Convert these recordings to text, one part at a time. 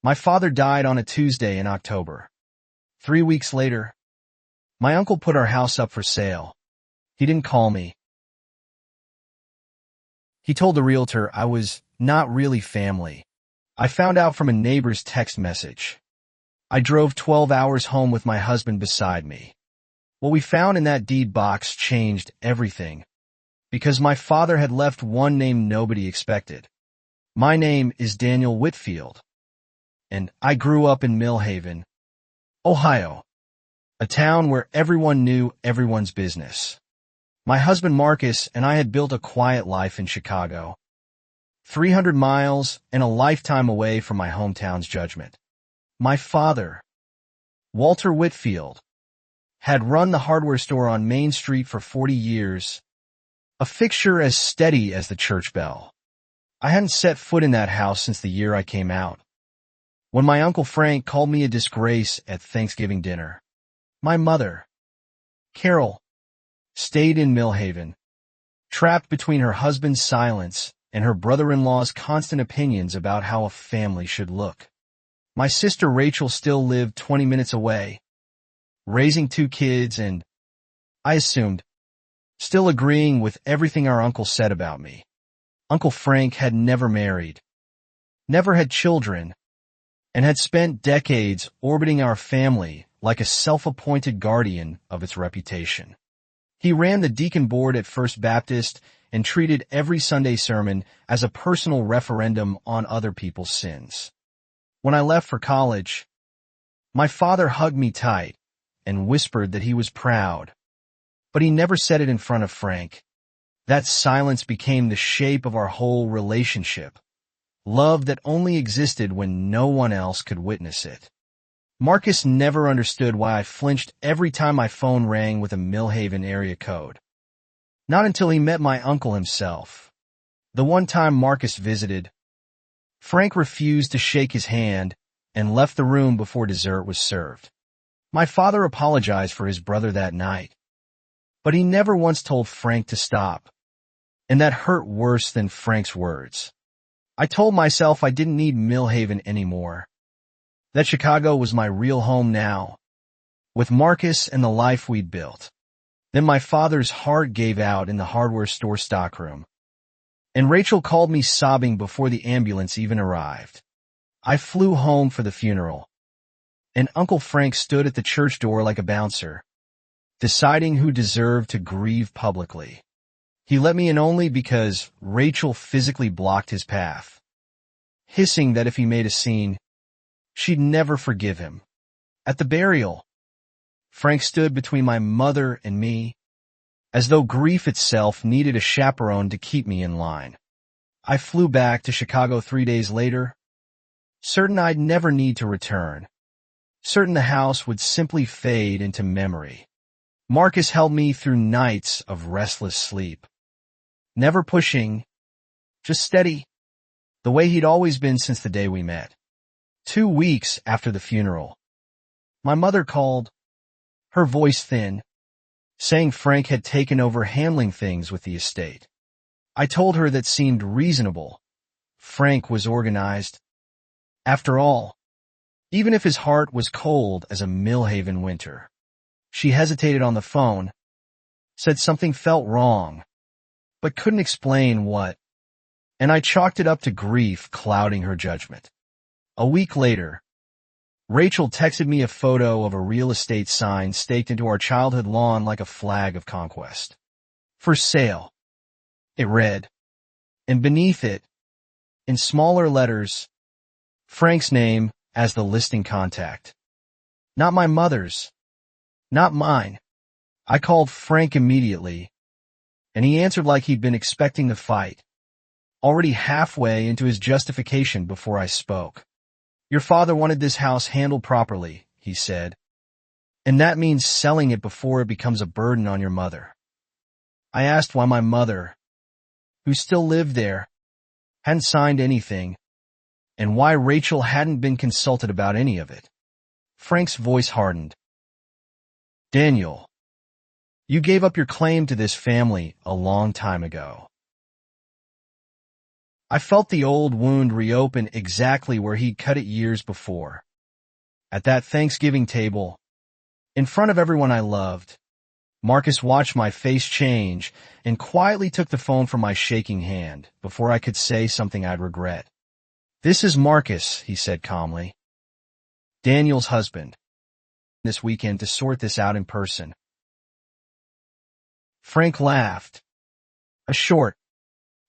My father died on a Tuesday in October. 3 weeks later, my uncle put our house up for sale. He didn't call me. He told the realtor I was not really family. I found out from a neighbor's text message. I drove 12 hours home with my husband beside me. What we found in that deed box changed everything, because my father had left one name nobody expected. My name is Daniel Whitfield, and I grew up in Millhaven, Ohio, a town where everyone knew everyone's business. My husband Marcus and I had built a quiet life in Chicago, 300 miles and a lifetime away from my hometown's judgment. My father, Walter Whitfield, had run the hardware store on Main Street for 40 years, a fixture as steady as the church bell. I hadn't set foot in that house since the year I came out, when my Uncle Frank called me a disgrace at Thanksgiving dinner. My mother, Carol, stayed in Millhaven, trapped between her husband's silence and her brother-in-law's constant opinions about how a family should look. My sister Rachel still lived 20 minutes away, raising 2 kids and, I assumed, still agreeing with everything our uncle said about me. Uncle Frank had never married, never had children, and had spent decades orbiting our family like a self-appointed guardian of its reputation. He ran the deacon board at First Baptist and treated every Sunday sermon as a personal referendum on other people's sins. When I left for college, my father hugged me tight and whispered that he was proud, but he never said it in front of Frank. That silence became the shape of our whole relationship, love that only existed when no one else could witness it. Marcus never understood why I flinched every time my phone rang with a Millhaven area code. Not until he met my uncle himself. The one time Marcus visited, Frank refused to shake his hand and left the room before dessert was served. My father apologized for his brother that night, but he never once told Frank to stop, and that hurt worse than Frank's words. I told myself I didn't need Millhaven anymore, that Chicago was my real home now, with Marcus and the life we'd built. Then my father's heart gave out in the hardware store stockroom, and Rachel called me sobbing before the ambulance even arrived. I flew home for the funeral, and Uncle Frank stood at the church door like a bouncer, deciding who deserved to grieve publicly. He let me in only because Rachel physically blocked his path, hissing that if he made a scene, she'd never forgive him. At the burial, Frank stood between my mother and me, as though grief itself needed a chaperone to keep me in line. I flew back to Chicago 3 days later, certain I'd never need to return, certain the house would simply fade into memory. Marcus held me through nights of restless sleep, never pushing, just steady, the way he'd always been since the day we met. 2 weeks after the funeral, my mother called, her voice thin, saying Frank had taken over handling things with the estate. I told her that seemed reasonable. Frank was organized. After all, even if his heart was cold as a Millhaven winter. She hesitated on the phone, said something felt wrong, but couldn't explain what, and I chalked it up to grief clouding her judgment. A week later, Rachel texted me a photo of a real estate sign staked into our childhood lawn like a flag of conquest. For sale, it read, and beneath it, in smaller letters, Frank's name as the listing contact. Not my mother's, not mine. I called Frank immediately, and he answered like he'd been expecting the fight, already halfway into his justification before I spoke. Your father wanted this house handled properly, he said, and that means selling it before it becomes a burden on your mother. I asked why my mother, who still lived there, hadn't signed anything, and why Rachel hadn't been consulted about any of it. Frank's voice hardened. Daniel, you gave up your claim to this family a long time ago. I felt the old wound reopen exactly where he'd cut it years before. At that Thanksgiving table, in front of everyone I loved, Marcus watched my face change and quietly took the phone from my shaking hand before I could say something I'd regret. "This is Marcus," he said calmly. "Daniel's husband. This weekend to sort this out in person." Frank laughed. A short,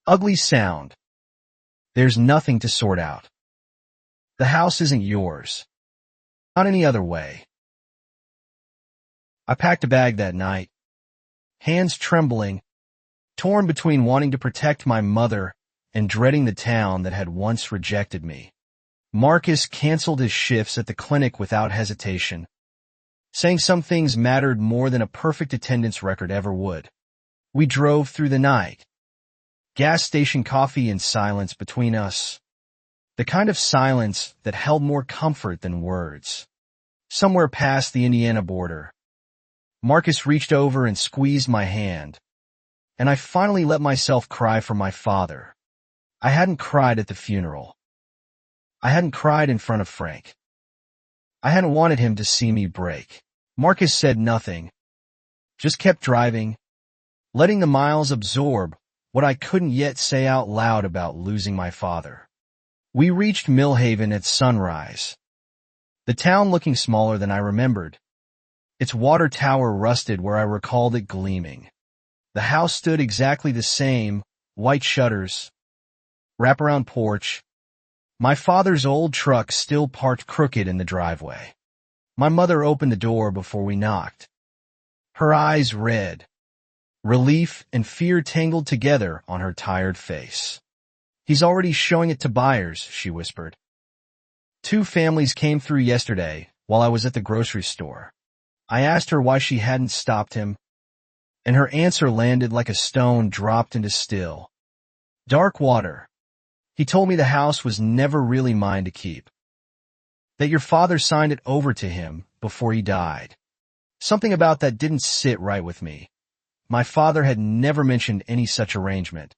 ugly sound. "There's nothing to sort out. The house isn't yours. Not any other way." I packed a bag that night, hands trembling, torn between wanting to protect my mother and dreading the town that had once rejected me. Marcus canceled his shifts at the clinic without hesitation, saying some things mattered more than a perfect attendance record ever would. We drove through the night, gas station coffee and silence between us, the kind of silence that held more comfort than words. Somewhere past the Indiana border, Marcus reached over and squeezed my hand, and I finally let myself cry for my father. I hadn't cried at the funeral. I hadn't cried in front of Frank. I hadn't wanted him to see me break. Marcus said nothing, just kept driving, letting the miles absorb what I couldn't yet say out loud about losing my father. We reached Millhaven at sunrise, the town looking smaller than I remembered. Its water tower rusted where I recalled it gleaming. The house stood exactly the same, white shutters, wraparound porch, my father's old truck still parked crooked in the driveway. My mother opened the door before we knocked, her eyes red, relief and fear tangled together on her tired face. "He's already showing it to buyers," she whispered. "2 families came through yesterday while I was at the grocery store." I asked her why she hadn't stopped him, and her answer landed like a stone dropped into still, dark water. "He told me the house was never really mine to keep. That your father signed it over to him before he died." Something about that didn't sit right with me. My father had never mentioned any such arrangement.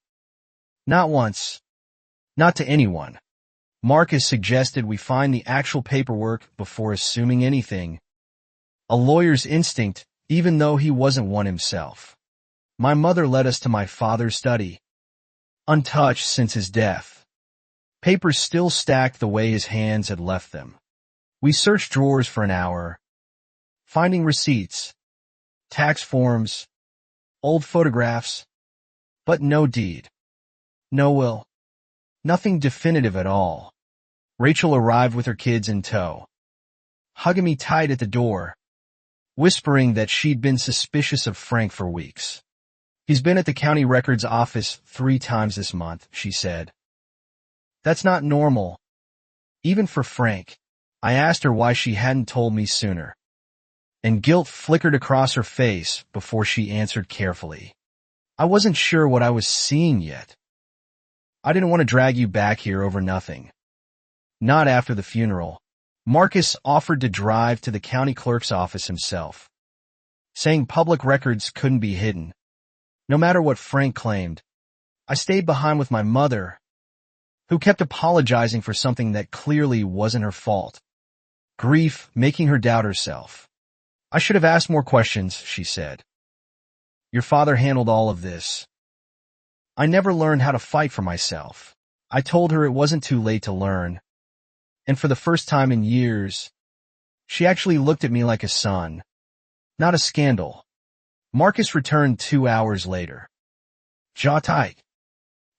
Not once. Not to anyone. Marcus suggested we find the actual paperwork before assuming anything. A lawyer's instinct, even though he wasn't one himself. My mother led us to my father's study, untouched since his death. Papers still stacked the way his hands had left them. We searched drawers for an hour, finding receipts, tax forms, old photographs, but no deed, no will, nothing definitive at all. Rachel arrived with her kids in tow, hugging me tight at the door, whispering that she'd been suspicious of Frank for weeks. "He's been at the county records office 3 times this month," she said. "That's not normal, even for Frank." I asked her why she hadn't told me sooner, and guilt flickered across her face before she answered carefully. "I wasn't sure what I was seeing yet. I didn't want to drag you back here over nothing. Not after the funeral." Marcus offered to drive to the county clerk's office himself, saying public records couldn't be hidden, no matter what Frank claimed. I stayed behind with my mother, who kept apologizing for something that clearly wasn't her fault. Grief making her doubt herself. "I should have asked more questions," she said. "Your father handled all of this. I never learned how to fight for myself." I told her it wasn't too late to learn, and for the first time in years, she actually looked at me like a son, not a scandal. Marcus returned 2 hours later, jaw tight,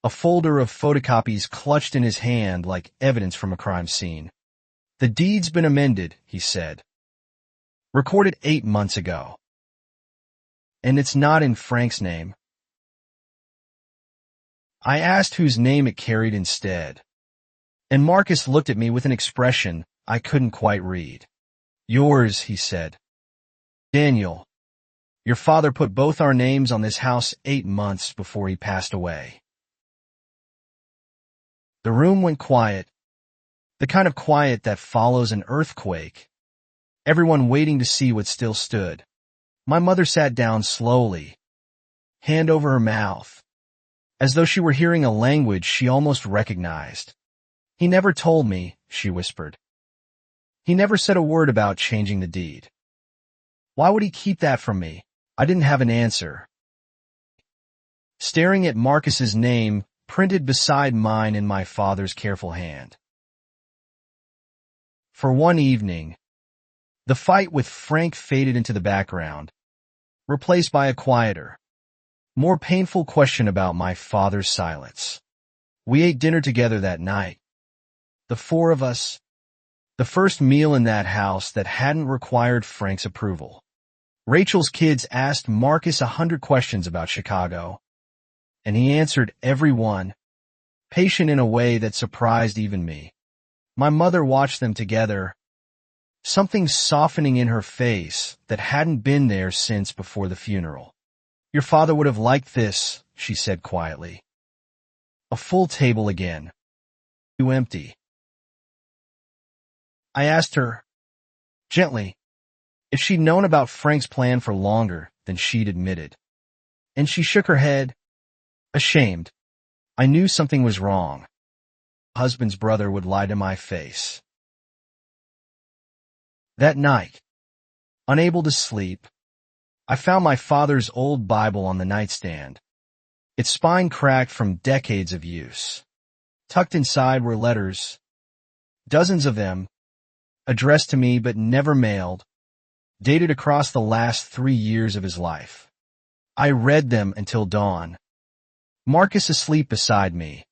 a folder of photocopies clutched in his hand like evidence from a crime scene. "The deed's been amended," he said. "Recorded 8 months ago. And it's not in Frank's name." I asked whose name it carried instead, and Marcus looked at me with an expression I couldn't quite read. "Yours," he said. "Daniel, your father put both our names on this house 8 months before he passed away." The room went quiet, the kind of quiet that follows an earthquake, everyone waiting to see what still stood. My mother sat down slowly, hand over her mouth, as though she were hearing a language she almost recognized. "He never told me," she whispered. "He never said a word about changing the deed. Why would he keep that from me?" I didn't have an answer. Staring at Marcus's name printed beside mine in my father's careful hand. For one evening, the fight with Frank faded into the background, replaced by a quieter, more painful question about my father's silence. We ate dinner together that night. The four of us. The first meal in that house that hadn't required Frank's approval. Rachel's kids asked Marcus 100 questions about Chicago, and he answered every one, patient in a way that surprised even me. My mother watched them together, something softening in her face that hadn't been there since before the funeral. "Your father would have liked this," she said quietly. A full table again. Too empty. I asked her, gently, if she'd known about Frank's plan for longer than she'd admitted. And she shook her head, ashamed. I knew something was wrong. Husband's brother would lie to my face. That night, unable to sleep, I found my father's old Bible on the nightstand, its spine cracked from decades of use. Tucked inside were letters, dozens of them, addressed to me but never mailed, dated across the last 3 years of his life. I read them until dawn. Marcus asleep beside me.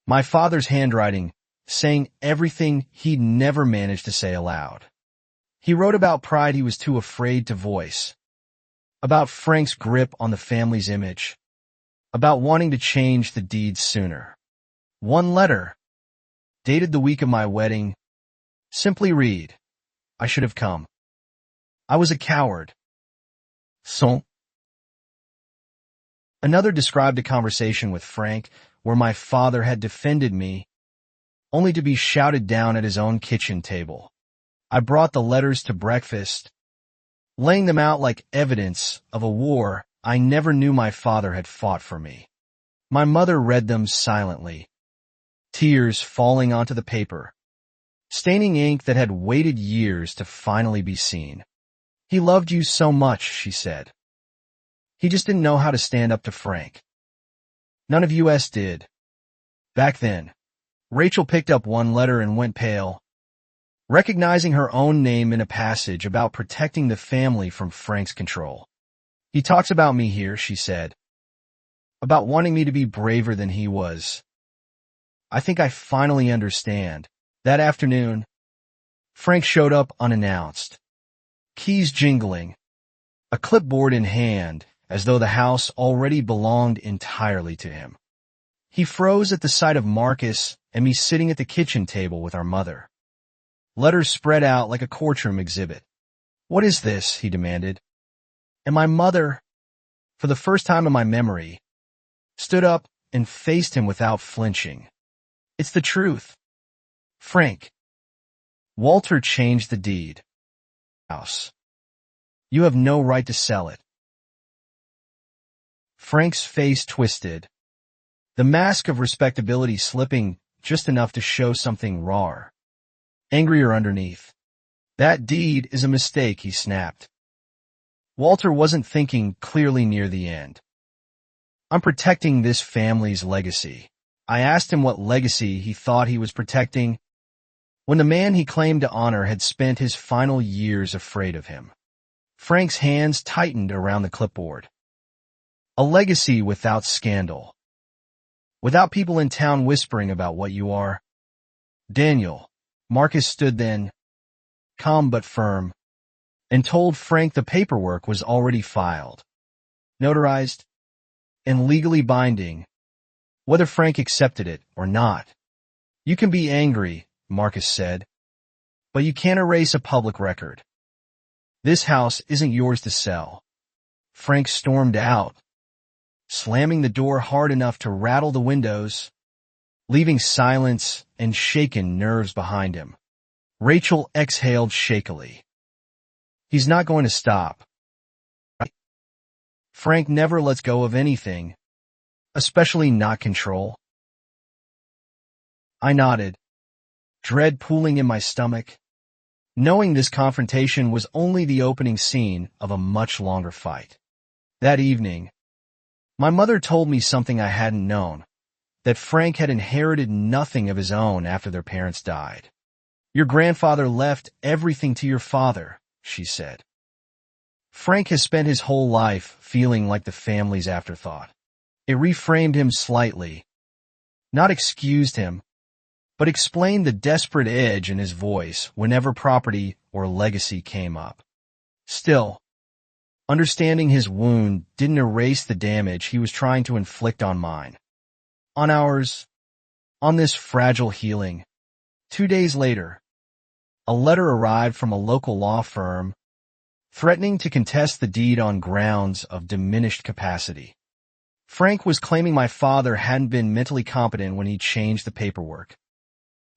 My father's handwriting, saying everything he'd never managed to say aloud. He wrote about pride he was too afraid to voice, about Frank's grip on the family's image, about wanting to change the deeds sooner. One letter, dated the week of my wedding, simply read, "I should have come. I was a coward." So. Another described a conversation with Frank where my father had defended me, only to be shouted down at his own kitchen table. I brought the letters to breakfast, laying them out like evidence of a war I never knew my father had fought for me. My mother read them silently, tears falling onto the paper, staining ink that had waited years to finally be seen. "He loved you so much," she said. "He just didn't know how to stand up to Frank. None of us did. Back then." Rachel picked up one letter and went pale, recognizing her own name in a passage about protecting the family from Frank's control. "He talks about me here," she said, "about wanting me to be braver than he was. I think I finally understand." That afternoon, Frank showed up unannounced, keys jingling, a clipboard in hand, as though the house already belonged entirely to him. He froze at the sight of Marcus and me sitting at the kitchen table with our mother. Letters spread out like a courtroom exhibit. "What is this?" he demanded. And my mother, for the first time in my memory, stood up and faced him without flinching. "It's the truth. Frank. Walter changed the deed. House. You have no right to sell it." Frank's face twisted, the mask of respectability slipping just enough to show something raw, angrier underneath. "That deed is a mistake," he snapped. Walter wasn't thinking clearly near the end. "I'm protecting this family's legacy." I asked him what legacy he thought he was protecting, when the man he claimed to honor had spent his final years afraid of him. Frank's hands tightened around the clipboard. "A legacy without scandal. Without people in town whispering about what you are." "Daniel." Marcus stood then, calm but firm, and told Frank the paperwork was already filed, notarized, and legally binding, whether Frank accepted it or not. "You can be angry," Marcus said, "but you can't erase a public record. This house isn't yours to sell." Frank stormed out, slamming the door hard enough to rattle the windows, leaving silence and shaken nerves behind him. Rachel exhaled shakily. "He's not going to stop." Frank never lets go of anything, especially not control? I nodded, dread pooling in my stomach, knowing this confrontation was only the opening scene of a much longer fight. That evening, my mother told me something I hadn't known, that Frank had inherited nothing of his own after their parents died. Your grandfather left everything to your father, she said. Frank has spent his whole life feeling like the family's afterthought. It reframed him slightly, not excused him, but explained the desperate edge in his voice whenever property or legacy came up. Still, understanding his wound didn't erase the damage he was trying to inflict on mine. On this fragile healing. 2 days later, a letter arrived from a local law firm threatening to contest the deed on grounds of diminished capacity. Frank was claiming my father hadn't been mentally competent when he changed the paperwork.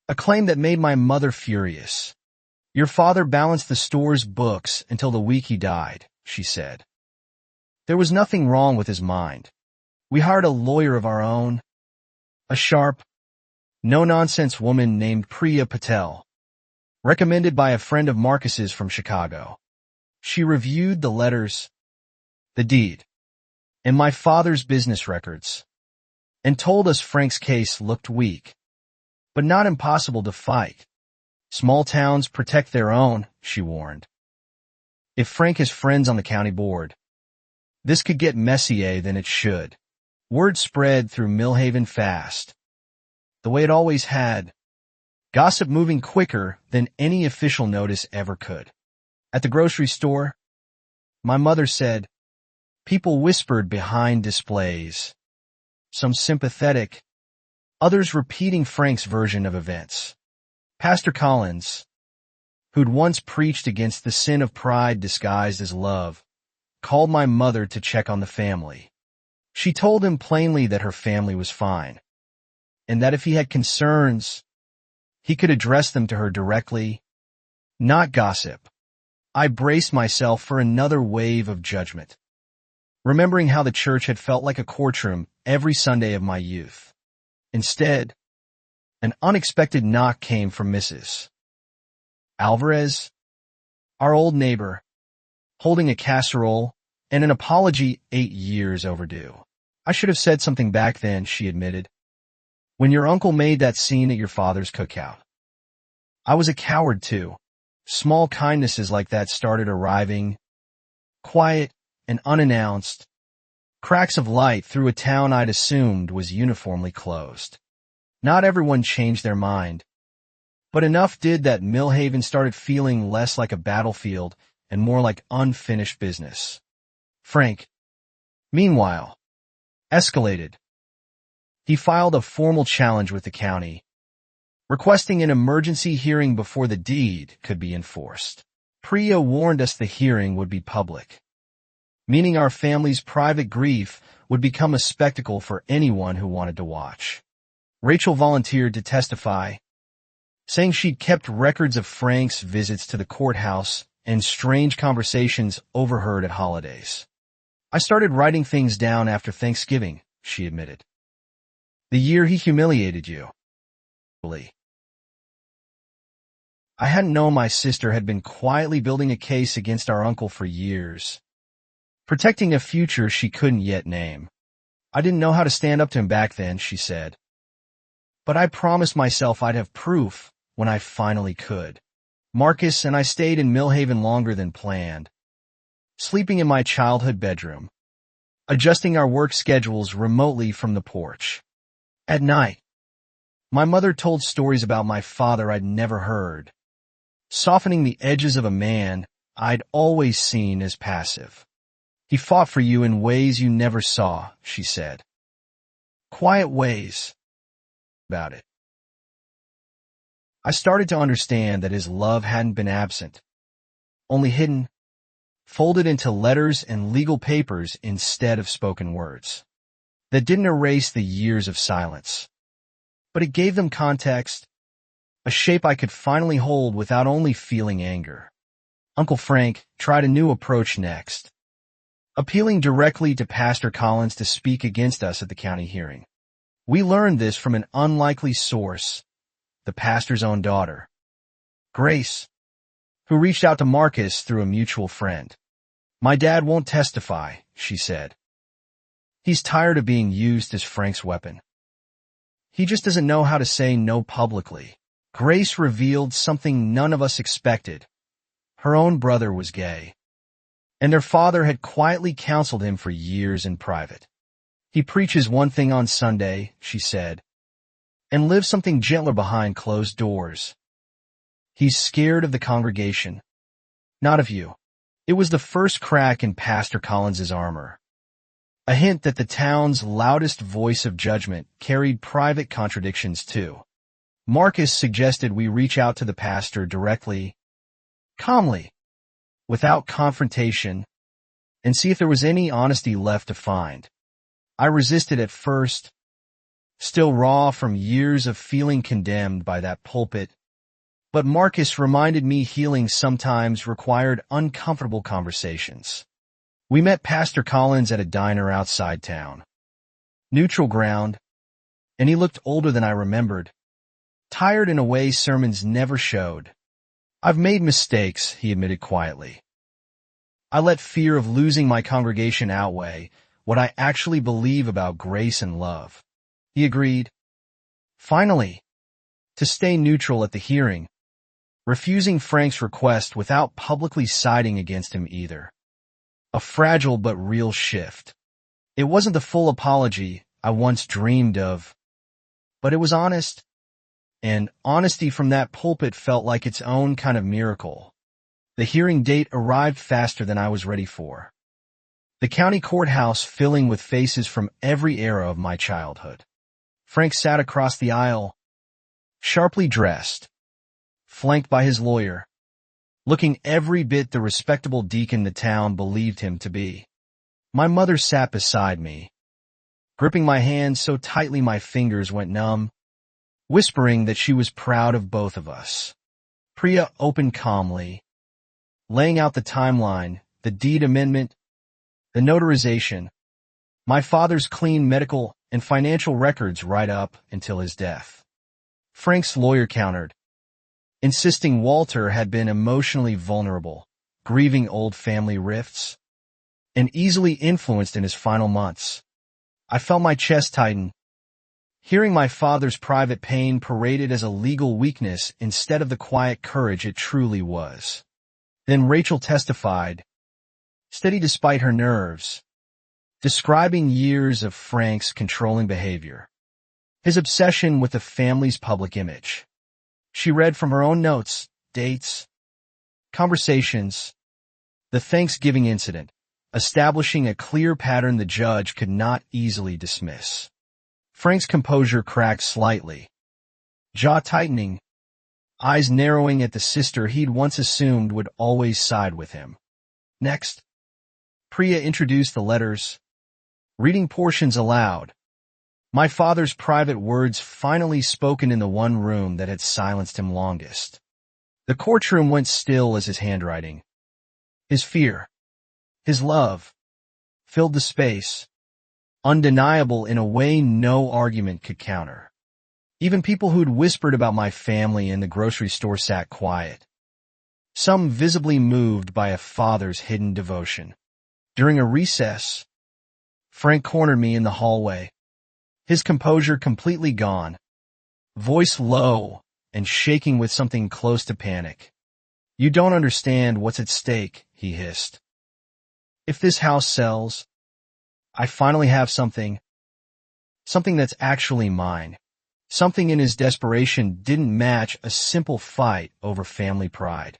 A claim that made my mother furious. Your father balanced the store's books until the week he died, she said. There was nothing wrong with his mind. We hired a lawyer of our own, a sharp, no-nonsense woman named Priya Patel, recommended by a friend of Marcus's from Chicago. She reviewed the letters, the deed, and my father's business records, and told us Frank's case looked weak, but not impossible to fight. Small towns protect their own, she warned. If Frank has friends on the county board, this could get messier than it should. Word spread through Millhaven fast, the way it always had, gossip moving quicker than any official notice ever could. At the grocery store, my mother said, people whispered behind displays, some sympathetic, others repeating Frank's version of events. Pastor Collins, who'd once preached against the sin of pride disguised as love, called my mother to check on the family. She told him plainly that her family was fine, and that if he had concerns, he could address them to her directly, not gossip. I braced myself for another wave of judgment, remembering how the church had felt like a courtroom every Sunday of my youth. Instead, an unexpected knock came from Mrs. Alvarez, our old neighbor, holding a casserole and an apology 8 years overdue. I should have said something back then, she admitted, when your uncle made that scene at your father's cookout. I was a coward too. Small kindnesses like that started arriving, quiet and unannounced, cracks of light through a town I'd assumed was uniformly closed. Not everyone changed their mind, but enough did that Millhaven started feeling less like a battlefield and more like unfinished business. Frank, meanwhile, escalated. He filed a formal challenge with the county, requesting an emergency hearing before the deed could be enforced. Priya warned us the hearing would be public, meaning our family's private grief would become a spectacle for anyone who wanted to watch. Rachel volunteered to testify, saying she'd kept records of Frank's visits to the courthouse and strange conversations overheard at holidays. I started writing things down after Thanksgiving, she admitted. The year he humiliated you. I hadn't known my sister had been quietly building a case against our uncle for years, protecting a future she couldn't yet name. I didn't know how to stand up to him back then, she said. But I promised myself I'd have proof when I finally could. Marcus and I stayed in Millhaven longer than planned, sleeping in my childhood bedroom, adjusting our work schedules remotely from the porch. At night, my mother told stories about my father I'd never heard, softening the edges of a man I'd always seen as passive. He fought for you in ways you never saw, she said. Quiet ways. About it. I started to understand that his love hadn't been absent, only hidden, folded into letters and legal papers instead of spoken words. That didn't erase the years of silence, but it gave them context, a shape I could finally hold without only feeling anger. Uncle Frank tried a new approach next. appealing directly to Pastor Collins to speak against us at the county hearing. We learned this from an unlikely source, the pastor's own daughter, Grace, who reached out to Marcus through a mutual friend. "My dad won't testify," she said. "He's tired of being used as Frank's weapon. He just doesn't know how to say no publicly." Grace revealed something none of us expected. Her own brother was gay, and their father had quietly counseled him for years in private. "He preaches one thing on Sunday," she said, "and lives something gentler behind closed doors. He's scared of the congregation, not of you." It was the first crack in Pastor Collins's armor, a hint that the town's loudest voice of judgment carried private contradictions too. Marcus suggested we reach out to the pastor directly, calmly, without confrontation, and see if there was any honesty left to find. I resisted at first, still raw from years of feeling condemned by that pulpit, but Marcus reminded me healing sometimes required uncomfortable conversations. We met Pastor Collins at a diner outside town. Neutral ground, and he looked older than I remembered, tired in a way sermons never showed. "I've made mistakes," he admitted quietly. "I let fear of losing my congregation outweigh what I actually believe about grace and love." He agreed, finally, to stay neutral at the hearing, refusing Frank's request without publicly siding against him either. A fragile but real shift. It wasn't the full apology I once dreamed of, but it was honest, and honesty from that pulpit felt like its own kind of miracle. The hearing date arrived faster than I was ready for. The county courthouse filling with faces from every era of my childhood. Frank sat across the aisle, sharply dressed, flanked by his lawyer, looking every bit the respectable deacon the town believed him to be. My mother sat beside me, gripping my hand so tightly my fingers went numb, whispering that she was proud of both of us. Priya opened calmly, laying out the timeline, the deed amendment, the notarization, my father's clean medical and financial records right up until his death. Frank's lawyer countered, insisting Walter had been emotionally vulnerable, grieving old family rifts, and easily influenced in his final months. I felt my chest tighten, hearing my father's private pain paraded as a legal weakness instead of the quiet courage it truly was. Then Rachel testified, steady despite her nerves, describing years of Frank's controlling behavior, his obsession with the family's public image. She read from her own notes, dates, conversations, the Thanksgiving incident, establishing a clear pattern the judge could not easily dismiss. Frank's composure cracked slightly, jaw tightening, eyes narrowing at the sister he'd once assumed would always side with him. Next, Priya introduced the letters, reading portions aloud. My father's private words finally spoken in the one room that had silenced him longest. The courtroom went still as his handwriting, his fear, his love, filled the space, undeniable in a way no argument could counter. Even people who'd whispered about my family in the grocery store sat quiet, some visibly moved by a father's hidden devotion. During a recess, Frank cornered me in the hallway, his composure completely gone, voice low and shaking with something close to panic. "You don't understand what's at stake," he hissed. "If this house sells, I finally have something that's actually mine." Something in his desperation didn't match a simple fight over family pride.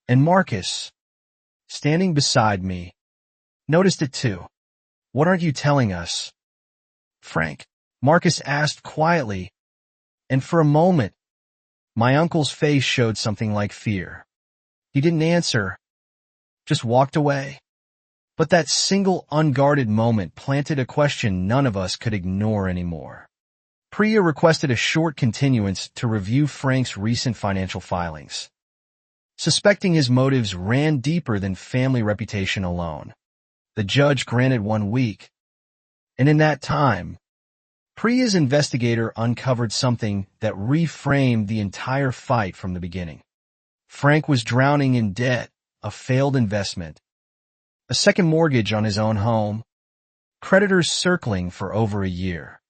And Marcus, standing beside me, noticed it too. "What aren't you telling us, Frank?" Marcus asked quietly, and for a moment, my uncle's face showed something like fear. He didn't answer, just walked away. But that single unguarded moment planted a question none of us could ignore anymore. Priya requested a short continuance to review Frank's recent financial filings, suspecting his motives ran deeper than family reputation alone. The judge granted 1 week, and in that time, Priya's investigator uncovered something that reframed the entire fight from the beginning. Frank was drowning in debt, a failed investment, a second mortgage on his own home, creditors circling for over a year.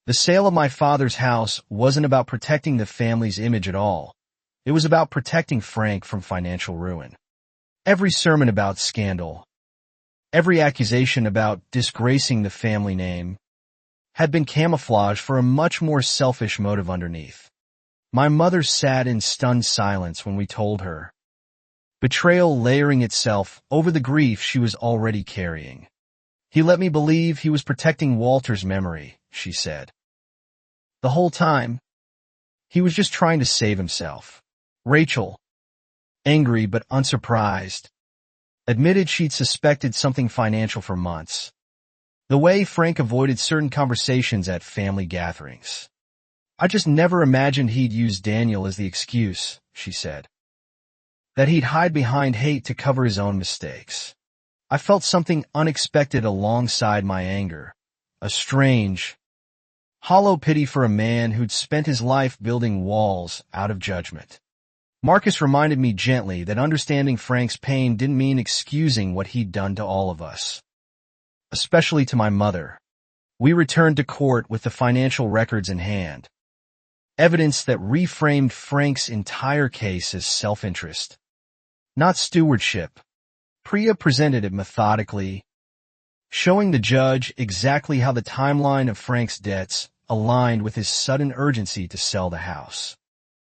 The sale of my father's house wasn't about protecting the family's image at all. It was about protecting Frank from financial ruin. Every sermon about scandal, every accusation about disgracing the family name, had been camouflaged for a much more selfish motive underneath. My mother sat in stunned silence when we told her, betrayal layering itself over the grief she was already carrying. He let me believe he was protecting Walter's memory, she said. The whole time, he was just trying to save himself. Rachel, angry but unsurprised, admitted she'd suspected something financial for months. The way Frank avoided certain conversations at family gatherings. I just never imagined he'd use Daniel as the excuse, she said. That he'd hide behind hate to cover his own mistakes. I felt something unexpected alongside my anger. A strange, hollow pity for a man who'd spent his life building walls out of judgment. Marcus reminded me gently that understanding Frank's pain didn't mean excusing what he'd done to all of us. Especially to my mother. We returned to court with the financial records in hand. Evidence that reframed Frank's entire case as self-interest, not stewardship. Priya presented it methodically, showing the judge exactly how the timeline of Frank's debts aligned with his sudden urgency to sell the house.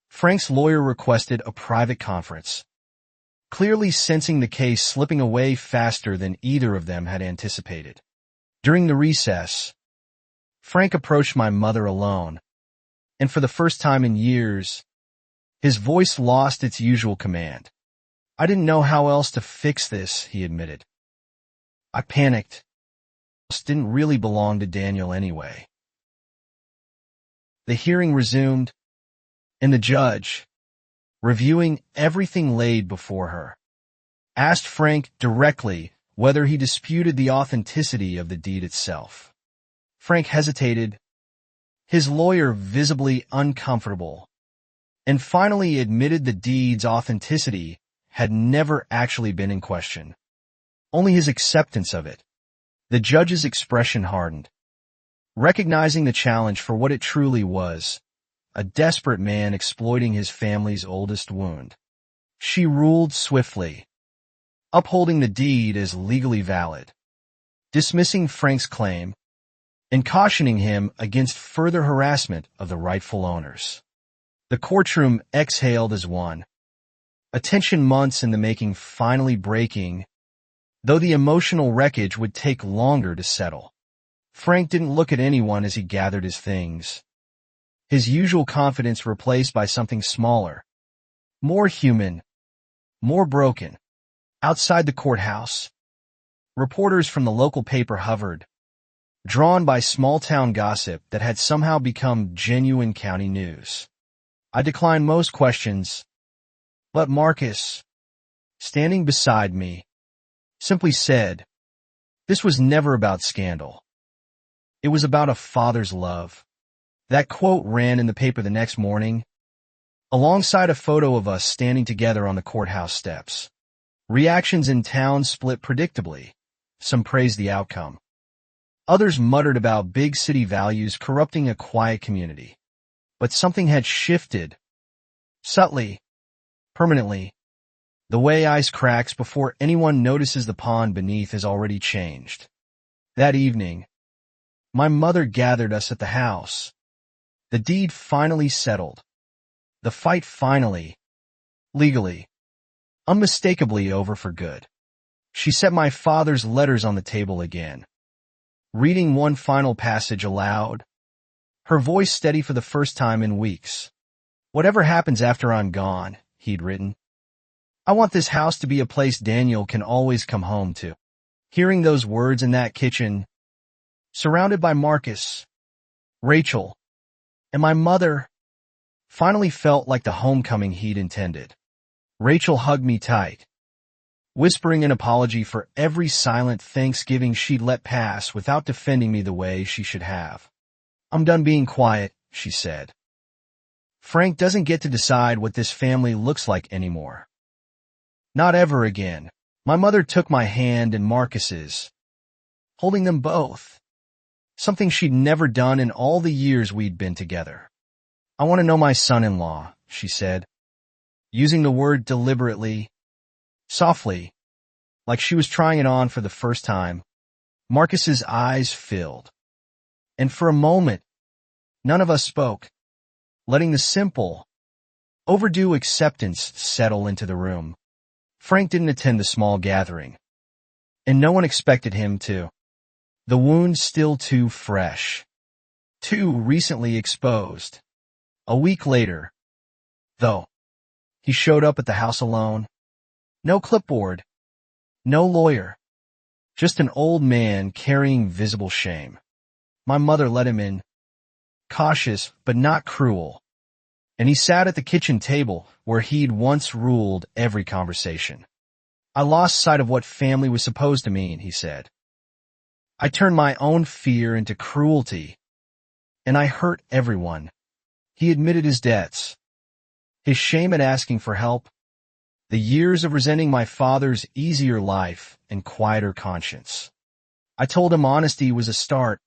Frank's lawyer requested a private conference, clearly sensing the case slipping away faster than either of them had anticipated. During the recess, Frank approached my mother alone, and for the first time in years, his voice lost its usual command. I didn't know how else to fix this, he admitted. I panicked. This didn't really belong to Daniel anyway. The hearing resumed, and the judge, reviewing everything laid before her, asked Frank directly whether he disputed the authenticity of the deed itself. Frank hesitated, his lawyer visibly uncomfortable, and finally admitted the deed's authenticity had never actually been in question. Only his acceptance of it. The judge's expression hardened, recognizing the challenge for what it truly was, a desperate man exploiting his family's oldest wound. She ruled swiftly, upholding the deed as legally valid, dismissing Frank's claim, and cautioning him against further harassment of the rightful owners. The courtroom exhaled as one, a tension months in the making finally breaking, though the emotional wreckage would take longer to settle. Frank didn't look at anyone as he gathered his things, his usual confidence replaced by something smaller, more human, more broken. Outside the courthouse, reporters from the local paper hovered, drawn by small-town gossip that had somehow become genuine county news. I declined most questions, but Marcus, standing beside me, simply said, "This was never about scandal. It was about a father's love." That quote ran in the paper the next morning, alongside a photo of us standing together on the courthouse steps. Reactions in town split predictably. Some praised the outcome. Others muttered about big city values corrupting a quiet community. But something had shifted. Subtly, permanently. The way ice cracks before anyone notices the pond beneath has already changed. That evening, my mother gathered us at the house. The deed finally settled. The fight finally, legally, unmistakably over for good. She set my father's letters on the table again, reading one final passage aloud, her voice steady for the first time in weeks. "Whatever happens after I'm gone," he'd written, "I want this house to be a place Daniel can always come home to." Hearing those words in that kitchen, surrounded by Marcus, Rachel, and my mother, finally felt like the homecoming he'd intended. Rachel hugged me tight, whispering an apology for every silent Thanksgiving she'd let pass without defending me the way she should have. "I'm done being quiet," she said. "Frank doesn't get to decide what this family looks like anymore. Not ever again." My mother took my hand and Marcus's, holding them both, something she'd never done in all the years we'd been together. "I want to know my son-in-law," she said, using the word deliberately, softly, like she was trying it on for the first time. Marcus's eyes filled, and for a moment, none of us spoke, letting the simple, overdue acceptance settle into the room. Frank didn't attend the small gathering, and no one expected him to. The wound still too fresh, too recently exposed. A week later, though, he showed up at the house alone. No clipboard, no lawyer, just an old man carrying visible shame. My mother let him in, cautious but not cruel, and he sat at the kitchen table where he'd once ruled every conversation. "I lost sight of what family was supposed to mean," he said. "I turned my own fear into cruelty, and I hurt everyone." He admitted his debts, his shame at asking for help, the years of resenting my father's easier life and quieter conscience. I told him honesty was a start,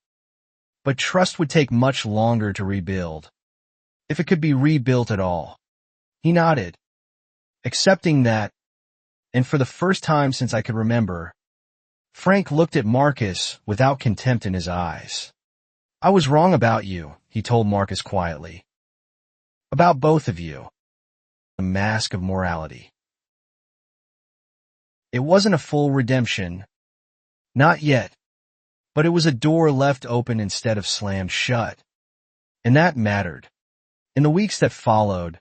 but trust would take much longer to rebuild, if it could be rebuilt at all. He nodded, accepting that, and for the first time since I could remember, Frank looked at Marcus without contempt in his eyes. "I was wrong about you," he told Marcus quietly. "About both of you." A mask of morality. It wasn't a full redemption. Not yet. But it was a door left open instead of slammed shut. And that mattered. In the weeks that followed,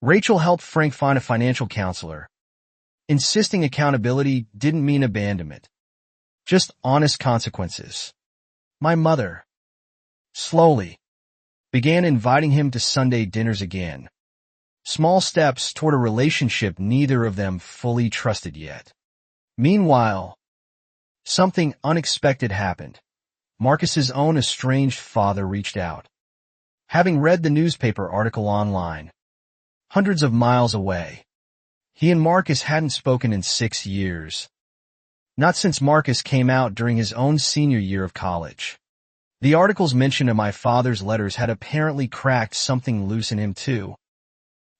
Rachel helped Frank find a financial counselor, insisting accountability didn't mean abandonment, just honest consequences. My mother, slowly, began inviting him to Sunday dinners again. Small steps toward a relationship neither of them fully trusted yet. Meanwhile, something unexpected happened. Marcus's own estranged father reached out. Having read the newspaper article online, hundreds of miles away, he and Marcus hadn't spoken in 6 years. Not since Marcus came out during his own senior year of college. The article's mention of my father's letters had apparently cracked something loose in him too.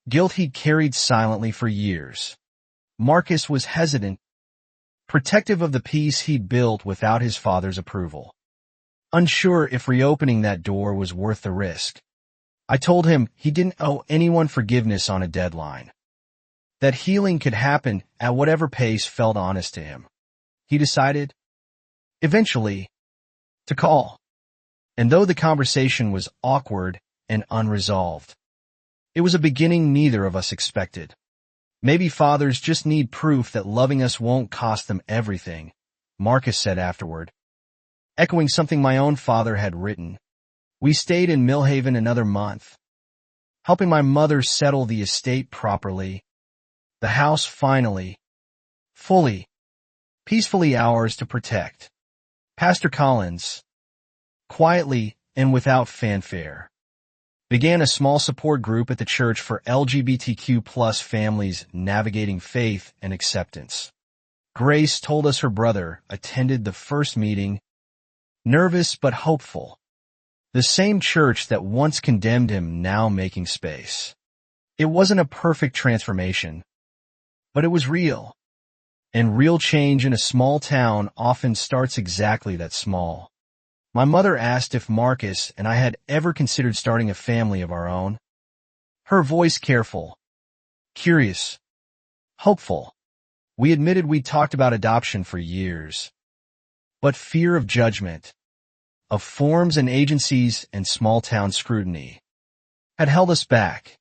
Guilt he'd carried silently for years. Marcus was hesitant, protective of the peace he'd built without his father's approval. Unsure if reopening that door was worth the risk. I told him he didn't owe anyone forgiveness on a deadline. That healing could happen at whatever pace felt honest to him. He decided, eventually, to call. And though the conversation was awkward and unresolved, it was a beginning neither of us expected. "Maybe fathers just need proof that loving us won't cost them everything," Marcus said afterward, echoing something my own father had written. We stayed in Millhaven another month, helping my mother settle the estate properly, the house finally, fully, peacefully ours to protect. Pastor Collins, quietly and without fanfare, began a small support group at the church for LGBTQ+ families navigating faith and acceptance. Grace told us her brother attended the first meeting, nervous but hopeful. The same church that once condemned him now making space. It wasn't a perfect transformation, but it was real. And real change in a small town often starts exactly that small. My mother asked if Marcus and I had ever considered starting a family of our own. Her voice careful, curious, hopeful. We admitted we'd talked about adoption for years. But fear of judgment, of forms and agencies and small-town scrutiny, had held us back.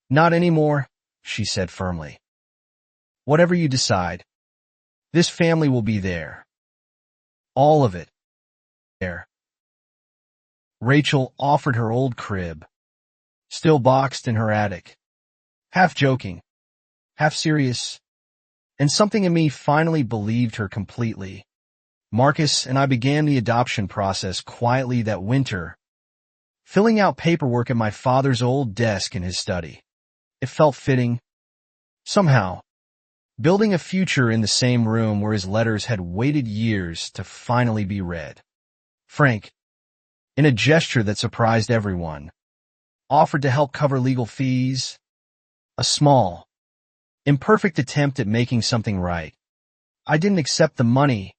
"Not anymore," she said firmly. "Whatever you decide, this family will be there. All of it. There." Rachel offered her old crib, still boxed in her attic, half joking, half serious. And something in me finally believed her completely. Marcus and I began the adoption process quietly that winter, filling out paperwork at my father's old desk in his study. It felt fitting. Somehow, building a future in the same room where his letters had waited years to finally be read. Frank, in a gesture that surprised everyone, offered to help cover legal fees, a small, imperfect attempt at making something right. I didn't accept the money,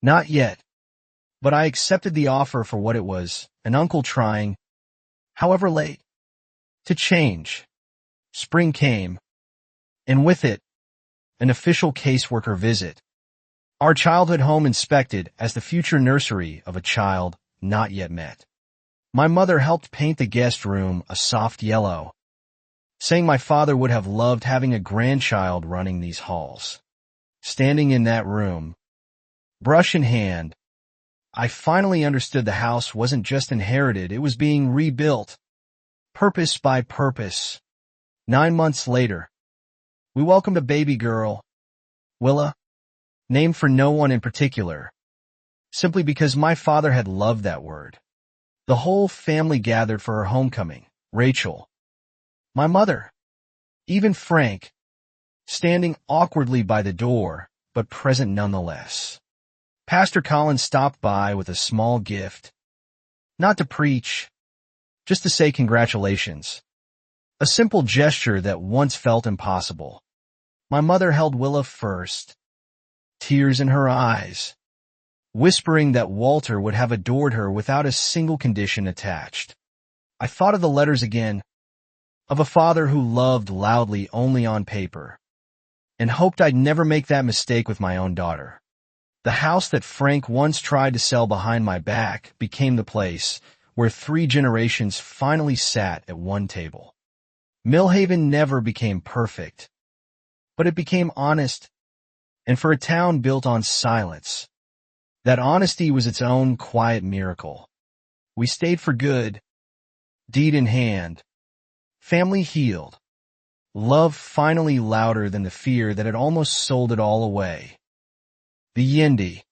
not yet, but I accepted the offer for what it was, an uncle trying, however late, to change. Spring came, and with it, an official caseworker visit. Our childhood home inspected as the future nursery of a child not yet met. My mother helped paint the guest room a soft yellow, saying my father would have loved having a grandchild running these halls. Standing in that room, brush in hand, I finally understood the house wasn't just inherited, it was being rebuilt, purpose by purpose. 9 months later, we welcomed a baby girl, Willa, named for no one in particular, simply because my father had loved that word. The whole family gathered for her homecoming, Rachel, my mother, even Frank, standing awkwardly by the door, but present nonetheless. Pastor Collins stopped by with a small gift, not to preach, just to say congratulations. A simple gesture that once felt impossible. My mother held Willa first, tears in her eyes, whispering that Walter would have adored her without a single condition attached. I thought of the letters again, of a father who loved loudly only on paper, and hoped I'd never make that mistake with my own daughter. The house that Frank once tried to sell behind my back became the place where 3 generations finally sat at one table. Millhaven never became perfect, but it became honest, and for a town built on silence, that honesty was its own quiet miracle. We stayed for good, deed in hand, family healed, love finally louder than the fear that had almost sold it all away. The Yindi.